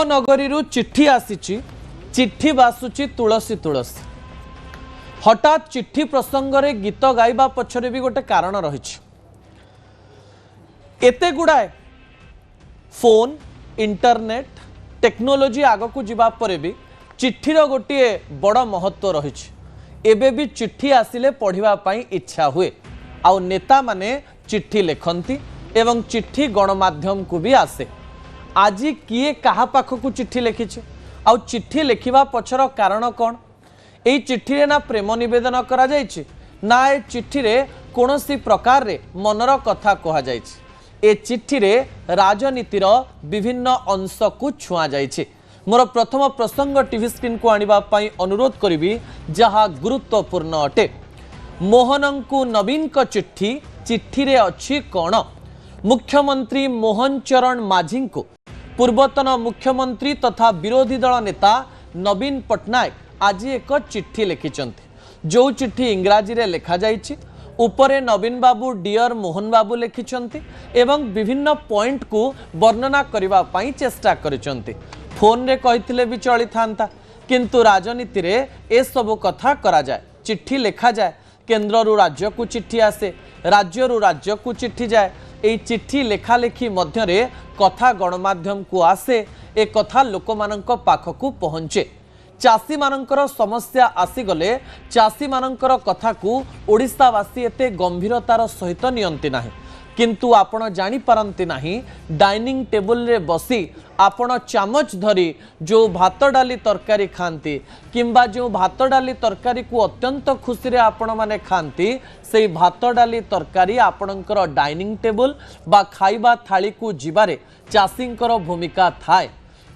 देवनगरी चिट्ठी आसीची चिट्ठी बासुची तुलसी तुलसी हठात चिट्ठी प्रसंग रे गीत गाइबा पछरे भी गोटे कारण रही एते गुड़ाए फोन इंटरनेट टेक्नोलोजी आगकू जीवा परे भी चिट्ठीर गोटे बड़ महत्व रही एबे भी चिट्ठी आसिले पढ़िबा पई इच्छा हुए आउ नेता माने चिट्ठी लिखती एवं चिट्ठी गणमाध्यम को भी आसे आज किए कहा पाखकू चिट्ठी लिखिছে आउ चिट्ठी लिखिबा पछर कारण कौन एई चिट्ठी रे ना प्रेम निवेदन करा जायछि ना ए चिट्ठी रे कोनोसी प्रकार रे मनर कथा कहा जायछि ए चिट्ठी रे राजनीतिर विभिन्न अंश को छुआ जायछि मोर प्रथम प्रसंग टीवी स्क्रीन को आनिबा पई अनुरोध करिवि जहा गुरुत्वपूर्ण अटे मोहनंकु नवीन को चिट्ठी चिट्ठी रे अछि कोन मुख्यमंत्री मोहन चरण माझी को पूर्वतन मुख्यमंत्री तथा विरोधी दल नेता नवीन पट्टनायक आज एक चिट्ठी लिखिछन्ति जो चिट्ठी इंग्राजी रे लिखा जाइछि उपरे नवीन बाबू डियर मोहन बाबू लिखिछन्ति एवं विभिन्न पॉइंट को वर्णना करिबा पई चेष्टा करिछन्ति फोन रे कहिथिले भी चली थांता किंतु राजनीति रे ए सब कथा करा जाय चिट्ठी लिखा जाय केंद्र रु राज्य को चिट्ठी आसे राज्य रु राज्य को चिट्ठी जाए ए चिट्ठी लेखा लेखी मध्य रे कथा गणमाध्यम को आसे ए कथा लोक मानक पाखकू पहुँचे चाषी मानकर समस्या आसीगले चाषी मानकर कथा को ओडिशावासी एते गंभीरतार सहित नियंती नाही किंतु आपण जानी पारंती नाही डाइनिंग टेबल रे बसी आपण चामच धरी जो भात डाली तरकारी खांती किंबा जो भात डाली तरकारी को अत्यंत खुशी रे आपण माने खांती से भात डाली तरकारी आपणकर डाइनिंग टेबल बा खाइबा थाली को जिबारे चाषींकर भूमिका थाए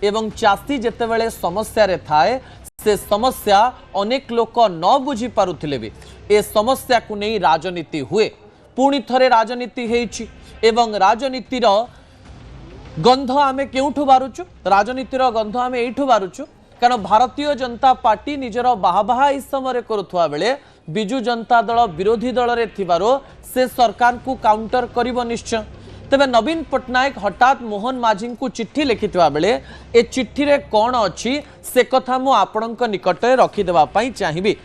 एवं चाषी जेतेबेले समस्या रे थाए से समस्या अनेक लोक न बुझी पारुथिले भी ए समस्या को नहीं राजनीति हुए पुणी थरे राजनीति हेछि एवं राजनीतिर गंध आमे केउठु बारुचु राजनीतिर गंध आमे एठु बारुचु कारण भारतीय जनता पार्टी निजर बाहाबाहा इस समय करुथुआ बेले बिजु जनता दल विरोधी दल रे थिबारो से सरकार को काउंटर करिबो निश्चय तेबे नवीन पट्टनायक हठात मोहन माझी को चिट्ठी लिखिथिबा बेले ए चिट्ठी रे कोन अछि से कथा मु आपणक निकट रे रखि देबा पई चाहिबी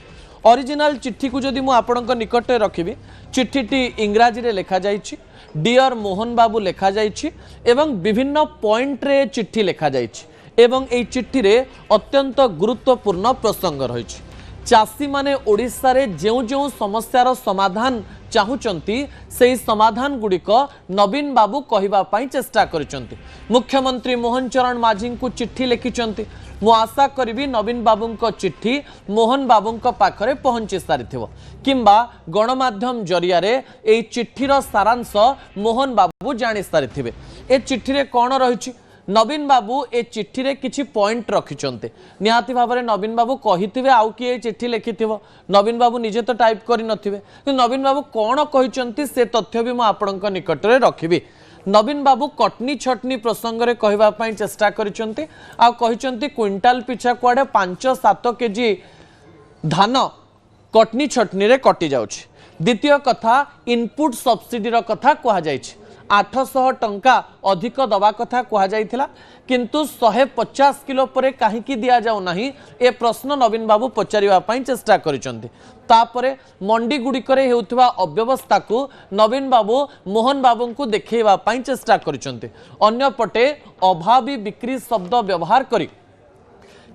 ओरिजिनल चिट्ठी को जदि मु आपणक निकट रे रखिबी चिट्ठीटी इंग्राजी रे लिखा जाइछि डियर मोहन बाबू लिखा जाइछि एवं विभिन्न पॉइंट रे चिट्ठी लिखा जाइछि एवं ए चिट्ठी रे अत्यंत गुरुत्वपूर्ण प्रसंग रहिछि चाषी माने ओडिसा रे जेउ जेउ समस्यार समाधान चाहुचंती से समाधान गुड़िक नवीन बाबू कहिबा पई चेष्टा करिसंती मुख्यमंत्री मोहन चरण माझी को चिट्ठी लिखिचंती मु आशा करिबी नवीन बाबू को चिट्ठी मोहन बाबू को पाखरे पहुंची सारिथिबो किंबा गणमाध्यम जरिया रे ए चिट्ठीर सारांश मोहन बाबू जानि सारिथिबे ए चिट्ठी रे कोन रहिछि नवीन बाबू ए चिट्ठी रे किछि पॉइंट रखिचंते निहाती भाबरे नवीन बाबू कहिथिबे आउ कि ए चिट्ठी लिखिथिबो नवीन बाबू निजे तो टाइप करि नथिबे कि नवीन बाबू कोन कहिचंती से तथ्य भी मु आपणक निकट रे रखिबी नवीन बाबू कटनी छटनी प्रसंग रे कहिबा पई चेष्टा करिचंती आ कहिचंती क्विंटाल पिछा कुआडे 5-7 केजी धान कटनी छटनी रे कटि जाउछि द्वितीय कथा इनपुट सब्सिडी रो कथा कहा जाइछि 800 टंका अधिक दवा कथा कहा जाइथिला किंतु 150 किलो परे काहीकि दिया जाउ नाही ए प्रश्न नवीन बाबू पचारिबा पई चेष्टा करिसंती तापरे मंडी गुडी करे हेउथबा अव्यवस्था को नवीन बाबू मोहन बाबू को देखैबा पई चेष्टा करिसंती अन्य पटे अभावी बिक्री शब्द व्यवहार करी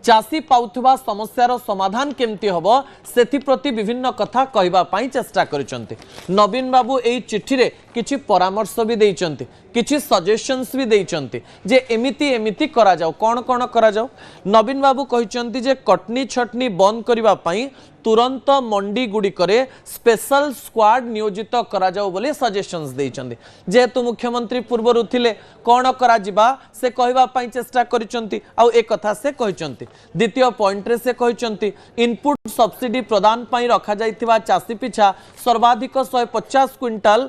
चाषी पाउथबा समस्यार समाधान केमती हबो सेथि प्रति विभिन्न कथा कहिबा पई चेष्टा करिसंती नवीन बाबू एई चिट्ठी रे किछि परामर्श भी देइचंती किछि सजेशंस भी देइचंती जे एमिति एमिति करा जाऊ कोन करा जाऊ नवीन बाबू कहिचंती जे कटनी छटनी बंद करिबा पई तुरंत मंडी गुडी करे स्पेशल स्क्वाड नियोजित करा जाऊ बोले सजेशंस देइचंती जेतु मुख्यमंत्री पूर्वरु थिले कोन करा जिबा से कहिबा पई चेष्टा करिसंती आ ए कथा से कहिसंती द्वितीय पॉइंट रे से कहिसंती इनपुट सब्सिडी प्रदान पई रखा जाइथिबा चासी पिछा सर्वाधिक 150 क्विंटाल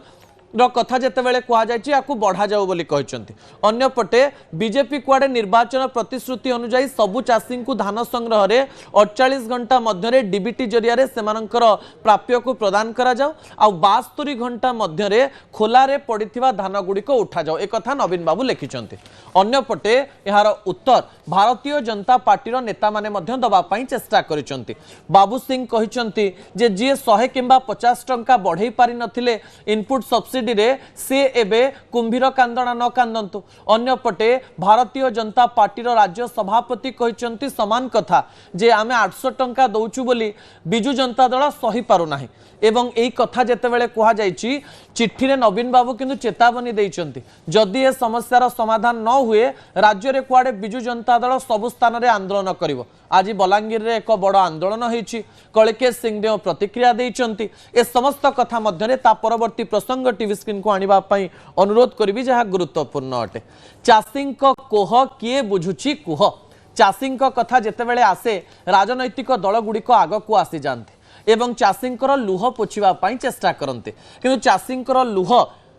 कथा जितेबाला कहुई बढ़ा जाऊ बोली कहते अंपटे बीजेपी कुआडे निर्वाचन प्रतिश्रुति अनुजाई सबु चाषी को धान संग्रह में 48 घंटा मध्य डीबीटी जरिया से प्राप्य को प्रदान करा जाऊ आ 72 घंटा मध्य खोलारे पड़िथिबा धान गुड़िक उठा जाऊ एक कथा नवीन बाबू लिखिछन्ते। अन्यपटे यार उत्तर भारतीय जनता पार्टीर नेता माने मध्य दबा पई चेष्टा करिसन्ते। बाबू सिंह कहिसन्ते जे जी 100 किंबा 50 टंका बढ़ई पारि नथिले इनपुट सब्सिडी रे से एबे कुंभीर कांदना न कांदंतु। अन्यपटे भारतीय जनता पार्टीर राज्य सभापति कहिसन्ते समान कथा जे आमे 800 टंका दउचु बोली बिजु जनता दल सही पारु नाही एवं एई कथा जेतेबेले कहा जायछि चिट्ठी रे नवीन बाबू किंतु चेतावनी देइछन्ति जदि ए समस्यार समाधान न हुए राज्य रे कुआडे बिजु जनता दल सब स्थान रे आंदोलन करिवो। आज बलांगीर रे एक बड़ आंदोलन होइछि कलिकेश सिंहदेव प्रतिक्रिया देइछन्ति ए समस्त कथा मध्य रे ता परवर्ती प्रसंग टीवी स्क्रीन को आनिबा पई अनुरोध करबी जहा गुरुत्वपूर्ण अटे। चाषी कोह किए बुझुछि कुह चाषी कथा जेतेबेले आसे राजनैतिक दल गुड़िक आग को आसी जाते एवं चाषींकर लुह पोछिबा चेष्टा करते किंतु चाषींकर लुह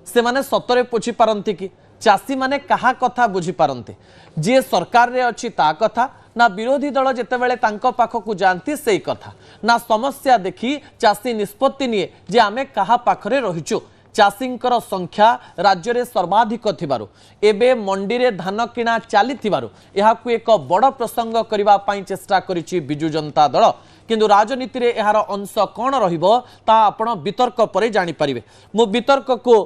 से माने सतरे पोछि पारंती कि चाषी माने कहा कथा बुझी पारंते जे सरकार रे अछि ता कथा ना विरोधी दल जेतेबेले तांको पाखकु जानती सेई कथा ना समस्या देखी चाषी निष्पत्ति निये जे आमे कहा पाखरे रहिचु। चाषींकर संख्या राज्य रे सर्वाधिक थिबारु एबे मंडी रे धान किणा चाली थिबारु एहाकु एक बड़ प्रसंग करिबा पई चेष्टा करिछि बिजु जनता दल किंतु राजनीति रे एहार अंश कौन रहिबो ता आपण वितर्क परे जानि परिबे। मु वितर्क को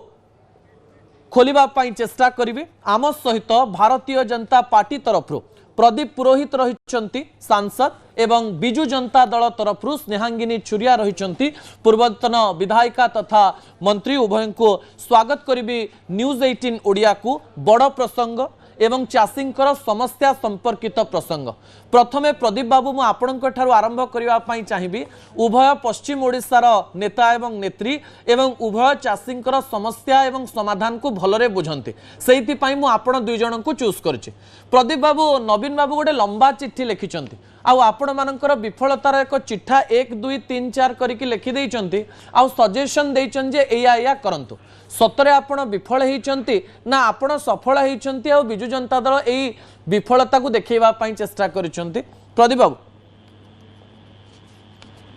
खोलिबा पई चेष्टा करिबे। आम सहित भारतीय जनता पार्टी तरफरु प्रदीप पुरोहित रहिचंती सांसद एवं बिजु जनता दल तरफरु स्नेहांगिनी छुरिया रहिचंती पूर्वतन विधायिका तथा मंत्री उभय को स्वागत करिबी न्यूज 18 ओडिया को बड़ प्रसंग एवं चाषींकर समस्या संपर्कित प्रसंग। प्रथमे प्रदीप बाबू मु आपणक ठारु आरंभ करिवा पई चाहिबी उभय पश्चिम ओडिशार नेता एवं नेत्री एवं उभय चाषींकर समस्या एवं समाधान को भलरे बुझंती सेहिति पई मु आपण दुई जन को चूज करछि। प्रदीप बाबू नवीन बाबू गोटे लंबा चिट्ठी लिखिचंती आउ आपण मानकर विफलतार एक चिठा 1 2 3 4 करिकि लिखि देइचंती आउ सजेशन देइचन जे एया करंतु सतरे आपण विफल होइचंती ना आपण सफल होइचंती आ बिजु जनता दल एई विफलता को देखैबा पई चेष्टा करिचंती। प्रदीप बाबू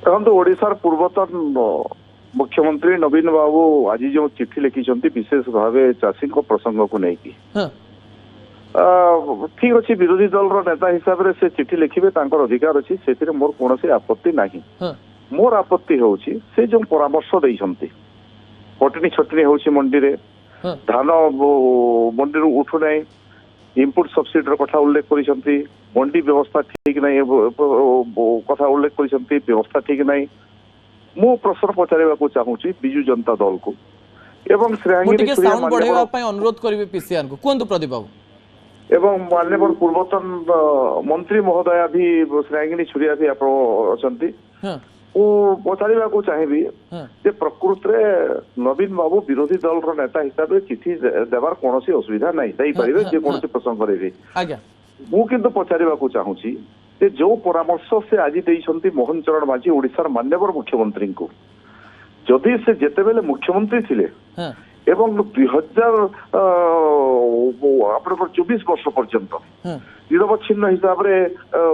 देखो ओडिशार पूर्वतन मुख्यमंत्री नवीन बाबू आज जो चिट्ठी लिखिचंती विशेष भावे चाषी को प्रसंग को नहीं की ठीक अच्छी विरोधी दल नेता हिसाब से चिट्ठी लिखिबे तांकर अधिकार अच्छी से मोर कौन आपत्ति नहीं मोर आपत्ति होउची से जो परामर्श देइछंती कटनी छटनी होउची मंडी रे धान मंडी रू उठु नहीं इनपुट सब्सिडी कथा उल्लेख करिसंती मंडी व्यवस्था ठीक नहीं कथा उल्लेख करिसंती व्यवस्था ठीक नहीं मु प्रश्न पचारिबा को चाहूची बिजु जनता दल को एवं श्रेयांगी साउंड बढ़ेबा पई अनुरोध करिवे पीसीआर को कोन प्रदीप बाबू एवं माननीय पूर्वतन मंत्री महोदया भी श्रेयांगी छुरिया भी आप अछंती पचारिबा को चाहिए जे प्रकृत रे नवीन बाबू विरोधी दल रो नेता हिसाब से चिट्ठी देवार कोनोसी असुविधा नहीं दई परिबे जे कोनोसी प्रसंग करेबे आज्ञा मु किंतु पचारिबा को चाहूची जे जो परामर्श से आज देइछंती मोहन चरण माझी ओडिशार माननीय मुख्यमंत्री को जदि से जेतेबेले मुख्यमंत्री थिले एवं 2000 आपनकर 24 वर्ष पर्यंत निरवच्छिन्न हिसाब रे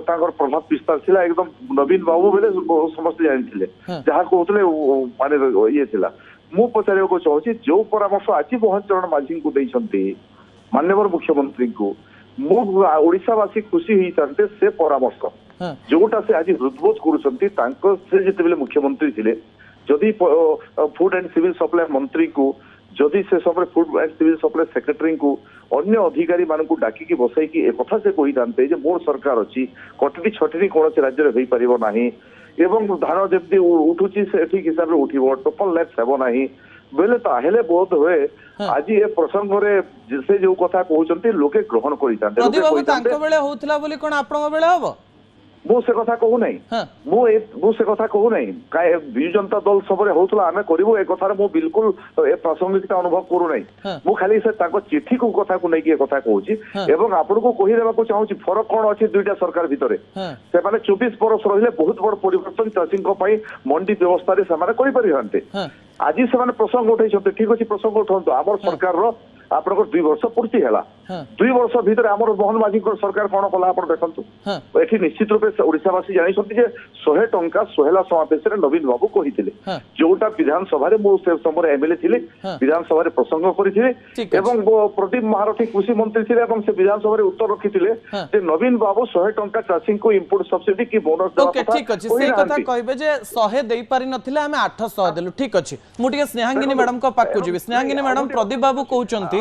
तांकर प्रभाव विस्तार थिला एकदम नवीन बाबू बेले समस्त जानिथिले जहा कहतले माने ये थिला मु पचारियो को चाहूची जो परामर्श आज मोहन चरण माझी को देइछंती माननीय मुख्यमंत्री को मु ओडिशावासी खुशी होई थांते से परामर्श जोटा से आज हृदबोध करूछंती तांको से जेतेबेले मुख्यमंत्री थिले जदि फूड एंड सिविल सप्लाई मंत्री को जदि से सब food and civil supply secretary को अन्य अधिकारी मानक डाकिकी बसैकी एक कथा से कही थांते मोर सरकार अच्छी कटनी छटनी कौन से राज्य में पार ना एवं धान जमी उठुची से ठीक हिसाब से उठिबो टोटल लैप्स हेबो नाही बेले ताहेले बहुत हुए आज ये प्रसंग रे से जो कथा कहउचंती लोके ग्रहण करि थांते प्रदीप बाबू तांको बेले होतला बोली कोन आपन बेले हबो मु से कथा कहू नहीं मु से कथा कहू नहीं काय बिजु जनता दल सबरे होतला आमे करिवो ए कथा मु बिल्कुल ए प्रासंगिकता अनुभव करू नहीं मु खाली से ताको चिट्ठी को कथा को नै की कथा कहूची एवं आपन को कहि देबा को चाहूची फरक कोन अछि दुईटा सरकार भितरे से माने 24 वर्ष रहिले बहुत बड़ परिवर्तन चाषी को पई मंडी व्यवस्था रे समारे करि परिहांते आज से प्रसंग उठे ठीक अच्छे प्रसंग उठातु आम सरकार आपनकर 2 वर्ष पूर्ति है 2 वर्ष भीतर आम मोहन माझी सरकार कौन कला आप देखु ये निश्चित रूप से ओडावासी जानते 100 टंका सोहेला समावेश नवीन बाबू कही जोटा विधानसभा से समय एमएलए थे विधानसभा प्रसंग करते प्रदीप महारथी कृषि मंत्री थे से विधानसभा उत्तर रखी नवीन बाबू 100 टंका चाषी को इनपुट सब्सिडी की बोनस ठीक अच्छे से कथा कहबे जे 100 देई पारि नथिले हमें 800 देलु ठीक अछि मुटिके स्नेहांगिनी मैडम को पाकु जिबि स्नेहांगिनी मैडम प्रदीप बाबू कहउचंती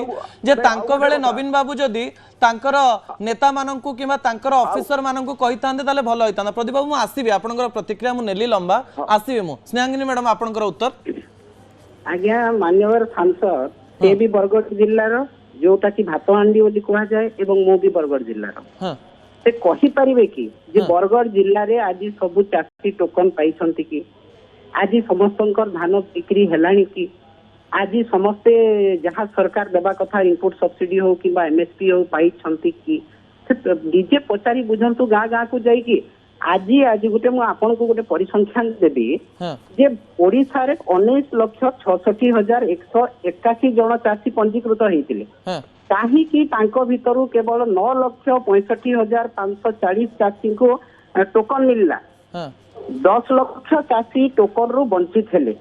जे तांको बेले नवीन बाबू जदी तांकर नेता माननकु किबा तांकर ऑफिसर माननकु कहितांदे ताले भलो होइतांदा प्रदीप बाबू मु आसीबे आपनकर प्रतिक्रिया मु नेली लंबा आसीबे मु स्नेहांगिनी मैडम आपनकर उत्तर आज्ञा मान्यवर सांसद से भी बरगढ़ जिल्लार जोटा कि भातहांडी बोली कहा जाए एवं मु भी बरगढ़ जिल्लार से कहि परिबे कि जे बरगढ़ जिल्ला रे आज सब चाषी टोकन पाइछंती कि आज समस्तंकर धान बिक्री हेलानी कि आज समस्ते जहाँ सरकार देवा कथा इनपुट सब्सिडी हो कि एमएसपी हो पाई कि निजे पचारि बुझंतु गाँ गाँ को जाइए आज गोटे मुझे आपन को गोटे परिसंख्यान देवी जे ओडिशा रे 19,66,181 जन चाषी पंजीकृत होते कहीं भितर केवल 9,65,540 चाषी को टोकन मिलला 10 लाख चाषी टोकन रु वंचित हेले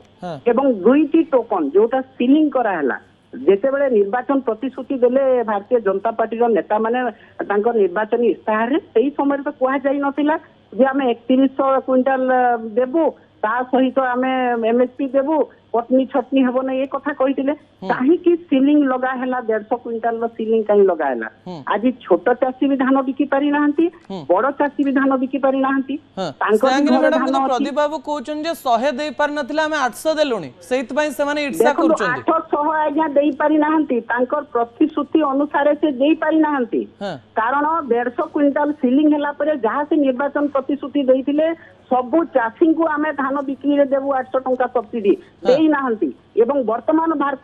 एवं 2टी टोकन जोटा सीलिंग कराला जेते बेले निर्वाचन प्रतिश्रुति देले भारतीय जनता पार्टी नेता माने निर्वाचन इस्ताहार रे सेही समय तो कहा जाई नथिला जे आमे 3100 क्विंटल देबो ता सहित आमे एमएसपी देबो पत्नी छटनी हेबो ना ये कथा कहितिले काहे कि सीलिंग लगा हैला 150 क्विंटल रो सीलिंग काहे लगा हैला आज छोट चासी भी धान बिकी पारि नाहंती बड़ चासी भी धान बिकी पारि नाहंती तांको मैडम प्रदीप बाबू कहउचन जे 100 देई पार नथिला हमें 800 देलुनी सेहित पई से माने इर्षा करचंदी 800 आज्ञा देई पारि नाहंती तांकर प्रतिश्रुति अनुसार से देई पारि नाहंती कारण 150 क्विंटल सीलिंग हैला परे जहां से निर्वाचन प्रतिश्रुति देइथिले सबु चाषी को आमे धान बिक्री रे देबु 800 टंका सब्सिडी देई नाहंती एवं वर्तमान भारत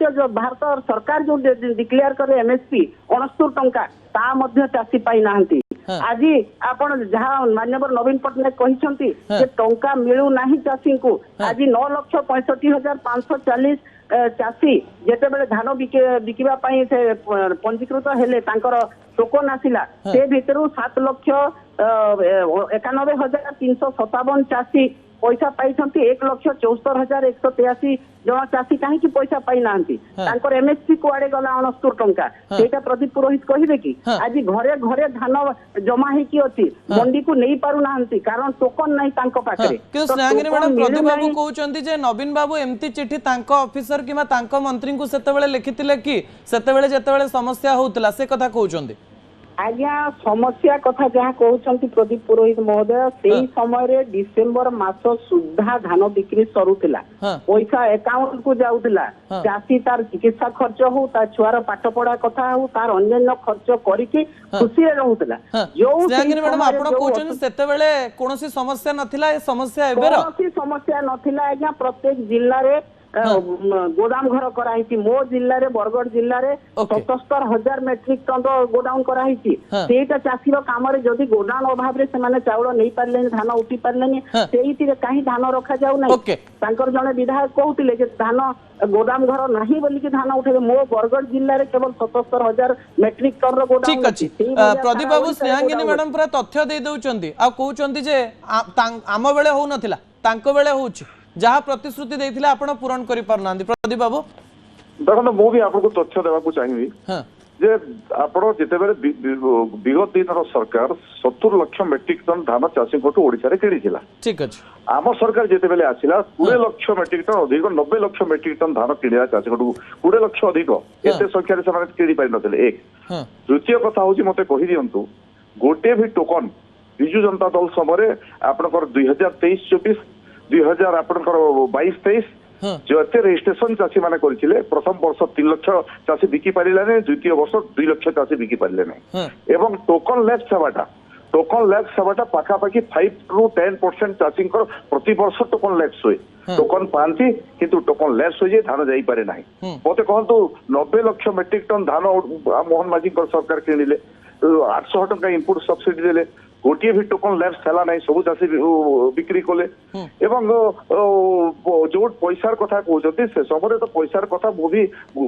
सरकार जो डिक्लेयर करे एमएसपी 69 टंका ता मध्य चाषी पाई नाहंती आज आपण जहाँ मान्यवर नवीन पटनायक कहिसंती जे टंका मिलू नाही चाषी को आज 9,65,540 चाषी जेते बेले धान बिकिबा पई से पंजीकृत हेले तांकर टोकन आसिला से भितरु 7,91,357 चाषी पैसा पाई 1,74,183 जन चाषी कहीं पैसा पाई नांती एमएसपी कुआडे गला 69 टंका सेटा प्रदीप पुरोहित कहिबे कि आज घरे घरे धान जमा हेकी अछि मंडी को नहीं पारु नांती कारण टोकन नहीं तांको पाखरे कि स्नेहांगिनी मैडम प्रदीप बाबू कहउचंती जे नवीन बाबू एम्ति चिट्ठी तांको ऑफिसर किबा तांको मंत्री को सेतेबेले लिखितिले कि सेतेबेले जेतेबेले समस्या होउतला से कथा कहउचंती आज्ञा समस्या कथा जहाँ कहते प्रदीप पुरोहित महोदय से समय रे डिसेम्बर मास सुधा धान बिक्री सरुला पैसा अकाउंट को जाऊला चाषी तार चिकित्सा खर्च हो तार छुआर पाठ पढ़ा कथा हो तार अन्य खर्च करके खुशी रहूला जो मैडम आपण कहउछन सेतेबेले कोनोसी समस्या नथिला ए समस्या एबेर कोनोसी समस्या नथिला आज्ञा प्रत्येक जिल्ला रे गोदाम घर कराई मो जिल्ला रे बरगढ़ जिल्ला रे 77,000 मेट्रिक टन गोडाउन कराई सेटा चाषी काम रे जदी गोडाउन अभाव रे से माने चाउल नहीं पारले धान उठी पारले सेही रे काहे धान रखा जाउ नै तांकर जने विधायक कहउतिले जे धान गोदाम घर नाही बोली कि धान उठे मो बरगढ़ जिल्ला रे केवल 77,000 मेट्रिक टन रो गोडाउन ठीक अछि प्रदीप बाबू स्नेहांगिनी मैडम पूरा तथ्य दे दउचंती आ कहउचंती जे आम बेले हो नथिला तांको बेले होउची जहाँ प्रतिश्रुति देथिले आपण पूरण करि पारनांदी प्रदीप बाबू देखो मु भी आपको तथ्य देवा को चाहिए जे आपण जेते बेले विगत दिन सरकार 70 लाख मेट्रिक टन धान चाषी कोटू ओडिसा रे किनिथिला ठीक अछि आम सरकार जेते बेले आसिला 20 लाख मेट्रिक टन अधिक 90 लाख मेट्रिक टन धान किनिया चाषी कोटू 20 लाख अधिक एते संख्या रे समान किनि पाइ नथिले एक द्वितीय कथा होची मते कहि दियंतु गोटे भी टोकन बिजु जनता दल समय आपनकर 2023-24 2000 आपनकर 22-23 जो एते रजिस्ट्रेशन चाषी माने करथिले प्रथम वर्ष 3 लाख चाषी बिकी पारिला ने द्वितीय वर्ष 2 लाख चाषी बिकी पारिले नै एवं टोकन लैप्स सेवाटा पाखा पाखी 5 ରୁ 10% चाषी प्रति वर्ष टोकन लैप्स होय टोकन पांती किंतु टोकन लैप्स होय जे धान जाई पारे नाही मते कहंतु 90 लाख मेट्रिक टन धान मोहन माझी सरकार किनिले 800 टंका इनपुट सब्सिडी देले गोटे भी टोकन लैप्स है ना सब चाषी बिक्री कले एवं जो पैसार कथा कहते से समय तो पैसार कथा मु भी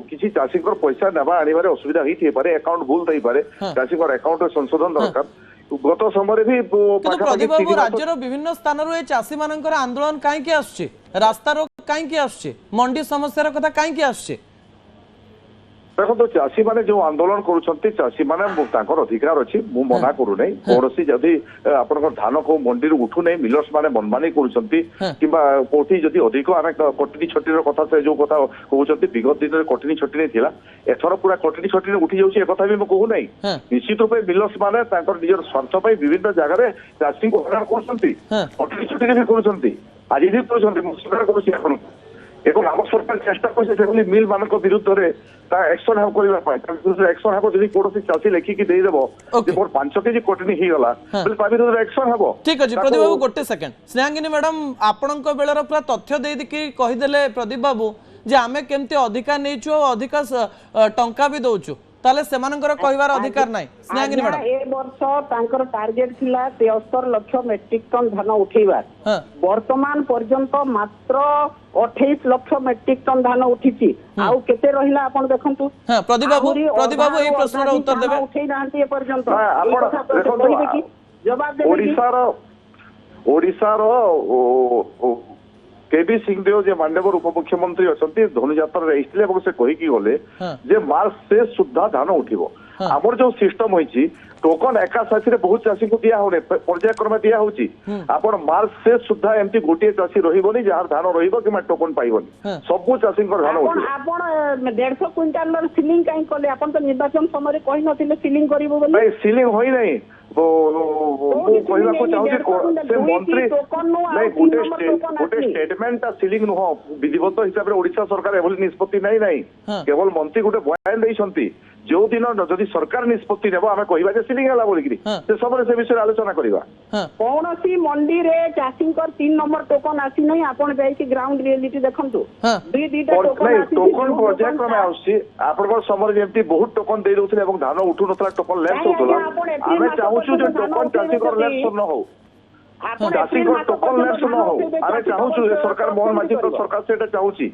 किसी चाषी पैसा नेबा आनिबारे असुविधा होई पारे अकाउंट भूल थई पारे चाषी अकाउंट संशोधन दरकार गत समय भी प्रतिबाबू राज्यर विभिन्न स्थान चाषी मानकर आंदोलन कहीं आसुचे रास्ता रोक कहीं आसुचे मंडी समस्या कथा कहीं आसुचे देखो तो चाषी माने जो आंदोलन करुछंती चाषी माने तांकर अधिकार अछि मु मना करू नै कोनोसी जदी आपन धान को मंडी रू उठू नै मिलर्स माने मनमानी करुछंती किबा कोठी जदी अधिक आमे कटनी छटी रो कथा से जो कथा कहउछंती विगत दिन रे कटनी छटी नै थिला एथर पूरा कटनी छटी रे उठी जाउची ए कथा भी मु कहू नै निश्चित रूपे मिलर्स माने तांकर निजर स्वार्थ पई विभिन्न जगह रे चाषी को हरान करुछंती कटनी छटी रे भी करुछंती आज भी करुछंती मु सरकार करूची आपन एवं आम सरकार चेष्टा कर मिल मान विरुद्ध एक्शन हाव करने एक्शन हाव जब कौन चाषी लेखिकी देदेव मोर 5 केजी कटनी हो गला विरुद्ध एक्शन हाव ठीक अच्छे प्रदीप बाबू गोटे सेकेंड स्नेहांगिनी मैडम आपण बेलर पूरा तथ्य देकी कहीदेले प्रदीप बाबू जे आमे केमती अधिकार नहींचु अधिका टंका भी दउचु ताले सेमानकर कहिवार अधिकार नाही स्नेहांगिनी मैडम ए वर्ष तांकर टार्गेट थिला 73 लाख मेट्रिक टन धान उठेबार वर्तमान पर्यंत मात्र 28 लाख मेट्रिक टन धान उठिची आउ केते रहिला आपण देखंतु हां प्रदीप बाबू एही प्रश्नर उत्तर देबे उठै नांती ए पर्यंत आपण देखंतु जवाब देबे ओडिसा रो केबी सिंहदेव जे मांडवर उपमुख्यमंत्री अच्छी धनुजात्रा रही से कहीकि गले जे मार्च से सुधा धान उठिबो आमर जो सिस्टम होइछि टोकन एका साथी बहुत चाषी को दिया होने पर्यायक्रमे दिया होची आपण मार्च से सुधा एमती गोटे चाषी रहिबोनी जार धान रहिबो कि टोकन पाइबोनी सबु चाषी धान उठिबो आपण 150 क्विंटाल सीलिंग काई कले आपण तो निर्वाचन समय कहि नथिले सीलिंग करिवो बोली नहीं सीलिंग होई नहीं कहवाक चाहूँ से मंत्री नहीं गोटे स्टेटमेंट सीलिंग नुह विधिवत हिसाब से ओडिशा सरकार एभली निष्पत्ति नहीं केवल मंत्री गोटे बयान देइछंती जो दिन जदि सरकार निष्पत्ति नेबो आमे कहिबा जे सीलिंग हला बोलिकरी से सबरे से विषय आलोचना करिबा कोनोसी मंडी रे चाषींकर 3 नंबर टोकन आसी नहीं आपण जाई कि ग्राउंड रियलिटी देखंतु दुई दुईटा टोकन आसी टोकन प्रोजेक्ट में आउसी आपन समर जेमती बहुत टोकन दे दोथले एवं धान उठु नथला टोकन लेफ्ट होतला आमे चाहूछु जे टोकन चाषी कर लेफ्ट न हो चाषी कर टोकन लेफ्ट न हो आमे चाहूछु जे सरकार मोहन माझी को सरकार सेटा चाहूची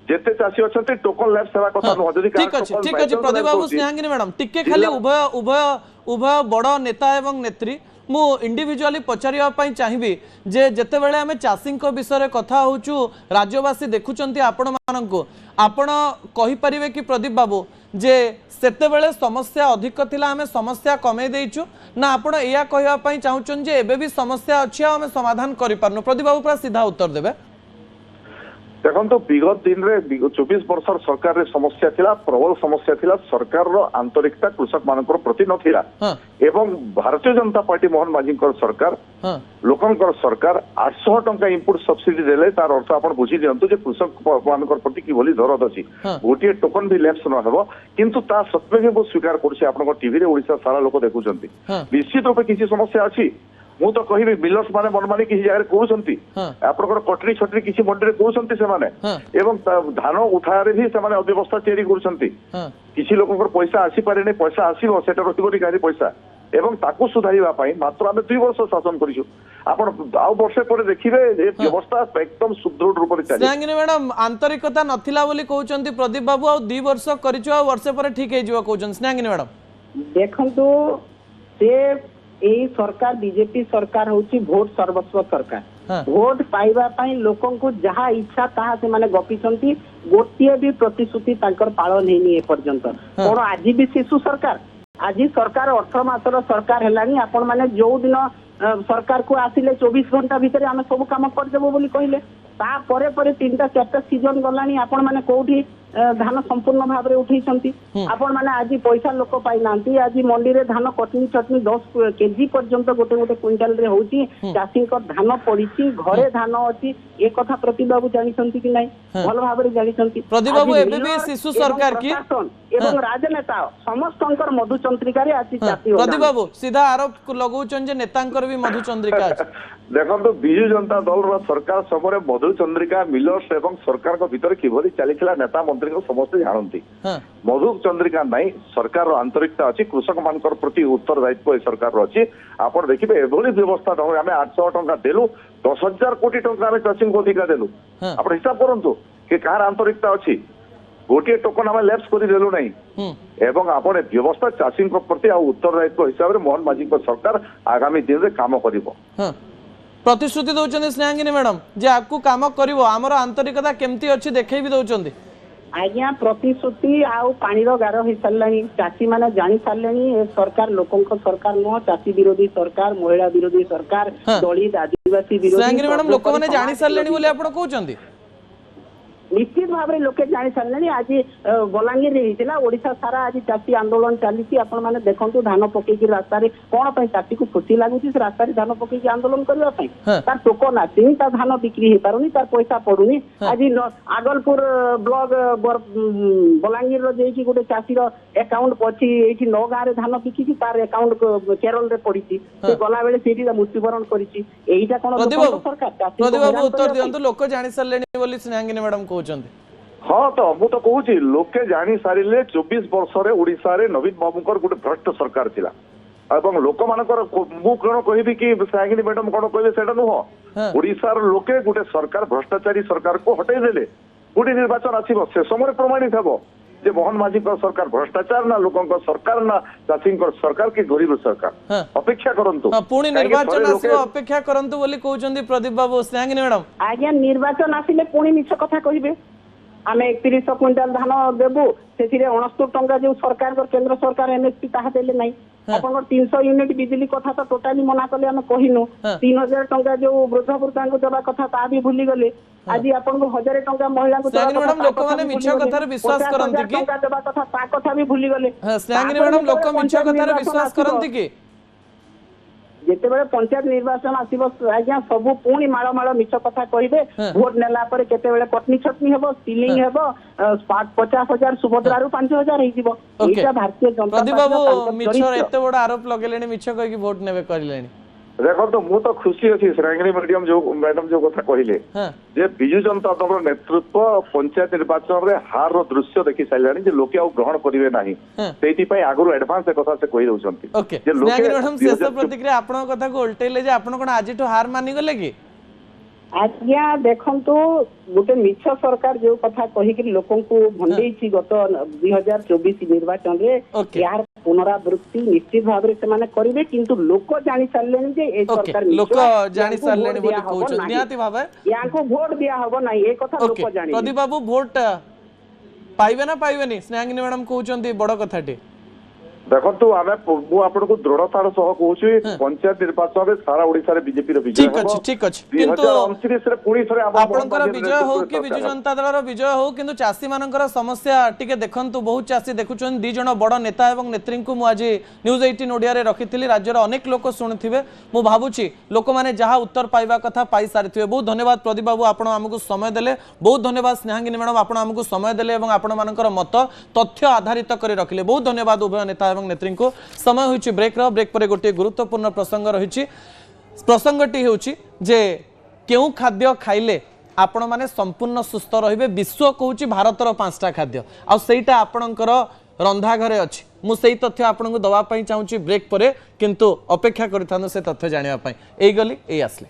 जेते चाषी अछंती टोकन लैब सेवा कथा न जदी ठीक अछि प्रदीप बाबू स्नेहांगिनी मैडम टिके खाली उभय बड़ नेता एवं नेत्री मु इंडिविजुअली पचारिया पई चाहिबी जे जेते बेले हमें चाषी को विषय कथा होचु राज्यवासी देखुचंती आपण माननको आपण कहि परिबे कि प्रदीप बाबू जे सेते बेले समस्या अधिक थिला हमें समस्या कमे देइचु ना आपण एया कहिवा पई चाहुचन जे एबे भी समस्या अछि हमें समाधान करि पारनु प्रदीप बाबू पूरा सीधा उत्तर देबे देखो तो विगत दिन रे 24 वर्ष सरकार रे समस्या थिला प्रबल समस्या थिला सरकार रो आंतरिकता कृषक मानकर प्रति नथिला एवं भारतीय जनता पार्टी मोहन माझीकर सरकार लोकंकर सरकार 800 टंका इनपुट सब्सिडी देले तार अर्थ आपण बुझी दियंतु जे कृषक मानकर प्रति कि बोली दरद अछि गोटे टोकन भी लैप्स न हेबो किंतु ता सत्वे भी वो स्वीकार करछि आपण टीवी रे ओडिसा सारा लोक देखुचंती निश्चित रूपे किछि समस्या अछि मु तो कहि मिलर्स माने मनमानी किसी जगह कहउछंती आपनकर कटरी छटरी किसी मंडी रे कहउछंती से माने एवं धान उठारे भी से माने अव्यवस्था तयारी करछंती किसी लोककर पैसा आसी पारे नै पैसा आसीबो सेटा रहिबोनी गाडी पैसा एवं ताकू सुधारिबा पई मात्र आमे 2 वर्ष शासन करिछु आपण आउ वर्ष पर देखिबे ए व्यवस्था एकदम सुदृढ़ रूप रे चली स्नेहांगिनी मैडम आंतरिकता नथिला बोली कहउछंती प्रदीप बाबू आ 2 वर्ष करिछु आ वर्ष पर ठीक हे जिवो कहउछन स्नेहांगिनी मैडम देखंतु से एई सरकार बीजेपी सरकार होची वोट सर्वस्व सरकार वोट पाइबा पई लोकन को जहा इच्छा ताहा से माने गपिसंती गोटिए भी प्रतिश्रुति तांकर पालन हेनी ए पर्यंत कोन आज भी शिशु सरकार आज सरकार 18 मासर सरकार हेलानी आपण माने जो दिन सरकार को आसिले 24 घंटा भीतर आमे सब काम कर देबो बोली कहिले ता परे परे 3टा 4टा सीजन गलानी आपण माने कोठी धान संपूर्ण भाव रे उठैसंती आपण माने आज पैसा लोक पाइ नांती आज मंडी रे धान कटनी चटनी 10 केजी पर्यंत गोटे गोटे क्विंटल रे होची चाषी को धान पड़ीची घरे धान अछि ए कथा प्रदीप बाबू जानिसंती कि नै भल भाव रे जानिसंती प्रदीप बाबू एबे भी शिशु सरकार की एवं राजनेता समस्तंकर मधुचंद्रिका रे आछि चाषी प्रदीप बाबू सीधा आरोप लगौचन जे नेतांकर भी मधुचंद्रिका अछि देखो तो बिजु जनता दल रो सरकार सबरे मधुचंद्रिका मिलर्स एवं सरकार को भीतर किभली चलीथिला नेता मंत्री चंद्रिका समस्त जानती हाँ मधु चंद्रिका नहीं सरकार आंतरिकता अच्छी कृषक मान प्रति उत्तरदायित्व ए सरकार अच्छी आप देखिए एभली व्यवस्था आम 800 टंका देलु 10,000 कोटी टंका आम चाषी को अधिका देलु हाँ। आप हिसाब करूँ कि कार आंतरिकता अच्छी गोटे टोकन आम लैप्स करदेलु नहीं एवं आपण व्यवस्था चाषी प्रति आ उत्तरदायित्व हिसाब से मोहन माझी सरकार आगामी दिन में काम करिवो। हाँ प्रतिश्रुति दौरान स्नेहांगिनी मैडम जे आपको काम करिवो आमर आंतरिकता केमती अच्छी देखै भी दौरान आज्ञा प्रतिश्रुति आउ पानीर गार हो सारे चाषी मैंने जानी सारे सरकार लोकों सरकार नुह चाषी विरोधी सरकार महिला विरोधी सरकार हाँ। दलित आदिवासी विरोधी स्नेहांगिनी मैडम लोक मैंने जानी सारे बोले आपण कहउचंदी निश्चित भाव में लोके जानी सारे आज बलांगीर होता ओडिशा सारा आज चाषी आंदोलन चली आपण मैंने देखु धान पकईकि रास्ता कौन चाषी को खुशी लगुच रास्ता रास्तार धान पकईकि आंदोलन करने तार टोकन आसनी तार धान बिक्री हो पारुनी तार पैसा पड़ुनी आज आगलपुर ब्लॉक बलांगीर जो गोटे चाषीर अकाउंट अच्छी ये 9 गाँव धान बिकी तार अकाउंट केरल रे पड़ी गला बेले से मृत्युवरण करा कौन सरकार उत्तर दियंतु लोक जानी सारे बोली स्नेहांगिनी मैडम कहउचंदी हाँ तो मु तो कहूँ लोके जानी सारे 24 वर्ष ओडिशा रे नवीन बाबूकर गोटे भ्रष्ट सरकार थिला एवं लोक मानकर मु कौन कहबी कि स्नेहांगिनी मैडम कौन कहबे सेटा नुह ओडिशार लोके गोटे सरकार भ्रष्टाचारी सरकार को हटाई देले गोटे निर्वाचन आसीबो से समय प्रमाणित हेबो जे मोहन माझी सरकार भ्रष्टाचार ना लोकों सरकार ना चाषी सरकार की गरीब सरकार अपेक्षा करंतु पुणी निर्वाचन आसीबो अपेक्षा करंतु बोली कहउचंदी प्रदीप बाबू स्नेहांगिनी मैडम आज्ञा निर्वाचन आसिले पुणी मिछ कथा कहिबे आम 3100 क्विंटाल धान देबू से 69 टंका जो सरकार केंद्र सरकार एमएसपी ताहा देले नहीं अपन 300 यूनिट बिजली कथा तो टोटाली मना कले हम कहिनु 3000 टंका जो वृद्ध वृद्धा को देबा कथा ता भी भूली गले आज अपन को 1000 टंका महिला को स्नेहांगिनी मैडम लोक माने मिछ कथा रे विश्वास करंती कि टंका देबा कथा ता कथा भी भूली गले स्नेहांगिनी मैडम लोक मिछ कथा रे विश्वास करंती कि जिते बड़े पंचायत निर्वाचन आसब आज्ञा सबू पुणी माड़ माड़ मिछ कथा कहे भोट नेला केते पटनी छटनी हम सिलिंग हम 50,000 सुभद्रा 5,000 हो भारतीय जनता बाबू मिछ एते बड़ आरोप लगेलेनी मिछ कहि कि भोट नेबे करलेनी देखो तो मु तो खुशी अच्छी स्नेहांगिनी मैडम जो कथा कहले जे बिजु जनता दल नेतृत्व पंचायत निर्वाचन रे हार रो दृश्य देखि साइलानी जे लोके आ ग्रहण करिवे नाही सेति पई आगुर एडवांस कथा से कहि दउचंती ओके स्नेहांगिनी मैडम शेष प्रतिक्रिया आपण कथा को उल्टेले जे आपण कोन आजिठो हार मानि गले कि आज्ञा देखंतु गोटे मिछ सरकार जो कथा कहिक लोकों को भंडेछि गत 2024 निर्वाचन रे यार पुनरावृत्ति निश्चित भाव से माने करिवे किंतु लोक जानि सारलेनी जे ए सरकार लोक जानि सारलेनी बोली कहउछ नियाति भाबे याको वोट दिया हबो नाही ए कथा लोक जानि प्रदीप बाबू वोट पाइबे ना पाइबेनी स्नेहांगिनी मैडम कहउचंती बड़ कथाटी देखो आम आपको दृढ़तार सह कहूँ पंचायत निर्वाचन में सारा ओडिशा रे बीजेपी रो विजय ठीक ठीक अछि किंतु 2029 रे पुणी थरे आपनकर विजय हो कि बिजु जनता दल रो विजय हो किंतु चासी मानकर समस्या टिके देखंतु बहुत चासी देखुचन दी जण बड़ नेता एवं नेत्री को मु आज न्यूज 18 ओडिया रे रखिथिली राज्य रो अनेक लोक सुनिथिबे मु भाबुची लोक माने जहा उत्तर पाइबा कथा पाई सारिथिबे बहुत धन्यवाद प्रदीप बाबू आपण हमकु समय देले बहुत धन्यवाद स्नेहांगिनी मैडम आपण हमकु समय देले एवं आपण मानकर मत तथ्य आधारित करी रखिले बहुत धन्यवाद उभय नेता नेत्री को समय होइछि ब्रेक पर गोटे गुरुत्वपूर्ण प्रसंग रही प्रसंगटी होछि जे केउ खाद्य खाइले आपण माने संपूर्ण सुस्थ रहिबे विश्व कहूछि भारतर 5टा खाद्य आ सेटा आपणकर रंधा घरे अछि मु सेही तथ्य आपणको दवा पई चाहूछि ब्रेक परे किंतु अपेक्षा करिथानो से तथ्य जानिबा पई एई गली एई आसले।